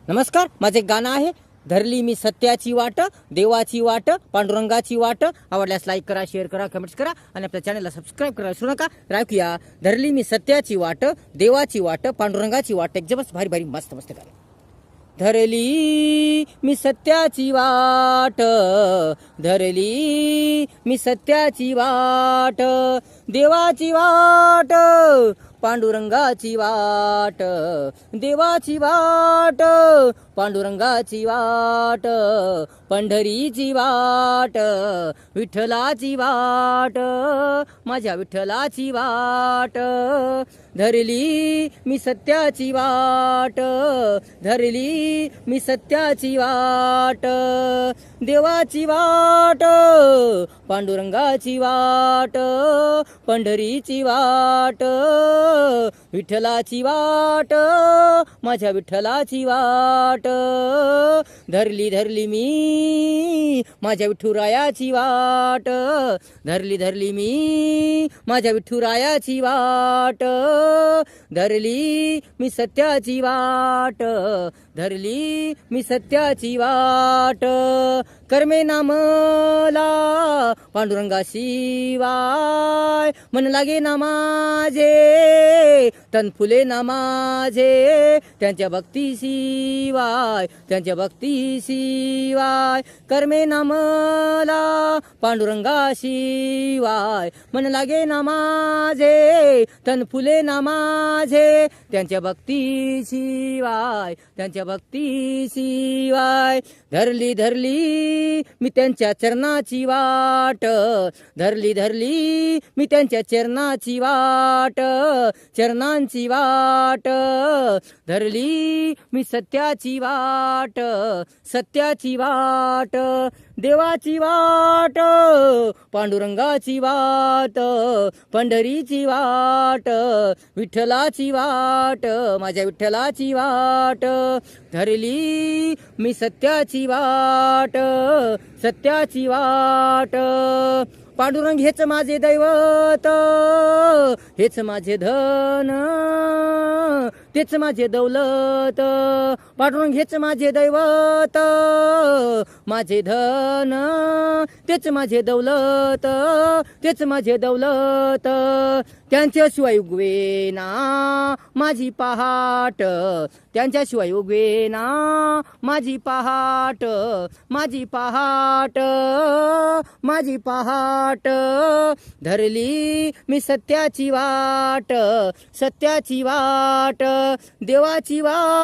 नमस्कार, माझे गाणं आहे धरली मी सत्याची वाट, देवाची वाट, पांडुरंगाची वाट. आवडल्यास लाईक करा, शेअर करा, कमेंट्स करा आणि आपल्या चॅनलला सबस्क्राईब करा विसरू नका. ऐकूया धरली मी सत्याची वाट, देवाची वाट, पांडुरंगाची वाट. एक जबरदस्त भारी भारी मस्त मस्त गाणं. धरली मी सत्याची वाट, धरली मी सत्याची वाट, देवाची वाट, पांडुरंगाची वाट, देवाची वाट, पांडुरंगाची वाट, पंढरीची वाट, विठ्ठलाची वाट, माझ्या विठ्ठलाची वाट. धरली मी सत्याची वाट, धरली मी सत्याची वाट, देवाची वाट, पांडुरंगाची वाट, पंढरीची वाट, विठ्ठलाची वाट, माझ्या विठ्ठलाची वाट. धरली धरली मी माझ्या विठुरायाची वाट, धरली धरली मी माझ्या विठुरायाची वाट, धरली मी सत्याची वाट, धरली मी सत्याची वाट. कर्मे नामला पांडुरंगा शिवाय, मन लागे ना माझे, तन फुले ना माझे, त्यांच्या भक्ती शिवाय, त्यांच्या भक्ती शिवाय. कर्मे नामला पांडुरंगा शिवाय, मन लागे ना माझे, तन फुले ना माझे, त्यांच्या भक्ती शिवाय, त्यांच्या भक्ती शिवाय. धरली धरली मी त्यांच्या चरणाची वाट, धरली धरली मी त्यांच्या चरणाची वाट, चरणांची वाट. धरली मी सत्याची वाट, सत्याची वाट, देवाची वाट, पांडुरंगाची वाट, पंढरीची वाट, विठ्ठलाची वाट, माझ्या विठ्ठलाची वाट. धरली मी सत्याची वाट, सत्याची वाट. पांडुरंग हेच माझे दैवत, हेच माझे धन, तेच माझे दौलत. पांडुरंग हेच माझे दैवत, माझे धन, तेच माझे दौलत, तेच माझे दौलत. त्यांच्याशिवाय उगवेना माझी पहाट, त्यांच्याशिवाय उगवेना माझी पहाट, माझी पहाट, माझी पहाट. धरली मी सत्याची वाट, सत्याची वाट, देवाची वाट.